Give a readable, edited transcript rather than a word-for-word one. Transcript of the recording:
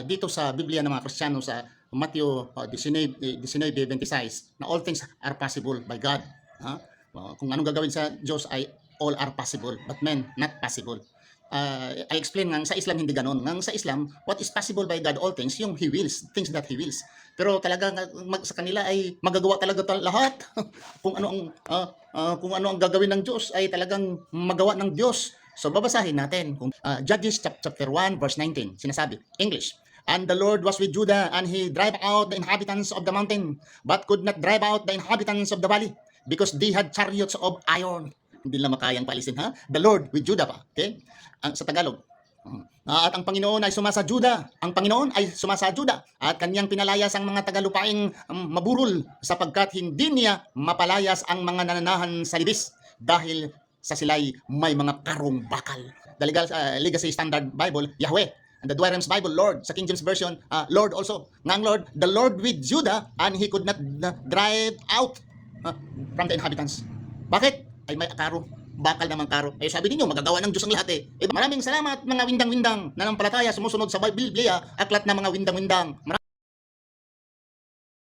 dito sa Biblia ng mga Kristiyano sa Matthew 19:26 na all things are possible by God. Kung anong gagawin sa Diyos ay all are possible, but men not possible. I explain nga sa Islam hindi ganon. Nga sa Islam, what is possible by God, all things, yung He wills, things that He wills. Pero talaga sa kanila ay magagawa talaga lahat. Kung ano ang gagawin ng Diyos ay talagang magawa ng Diyos. So babasahin natin kung Judges chapter 1 verse 19. Sinasabi, English. And the Lord was with Judah, and he drive out the inhabitants of the mountain, but could not drive out the inhabitants of the valley, because they had chariots of iron. Hindi nila makayang paalisin, ha? The Lord with Judah pa. Okay? Sa Tagalog. At ang Panginoon ay sumasa Judah. Ang Panginoon ay sumasa Judah. At kanyang pinalayas ang mga tagalupaing maburol, sapagkat hindi niya mapalayas ang mga nananahan sa libis, dahil sa sila'y may mga karong bakal. The Legacy Standard Bible, Yahweh. And the Dwyer's Bible, Lord. Sa King James Version, Lord also. Ngang Lord, the Lord with Judah, and he could not drive out from the inhabitants. Bakit? Ay may karo. Bakal naman karo. Eh sabi niyo magagawa ng Diyos ang lahat eh. Maraming salamat mga windang-windang na nampalataya sumusunod sa Biblia, aklat na mga windang-windang.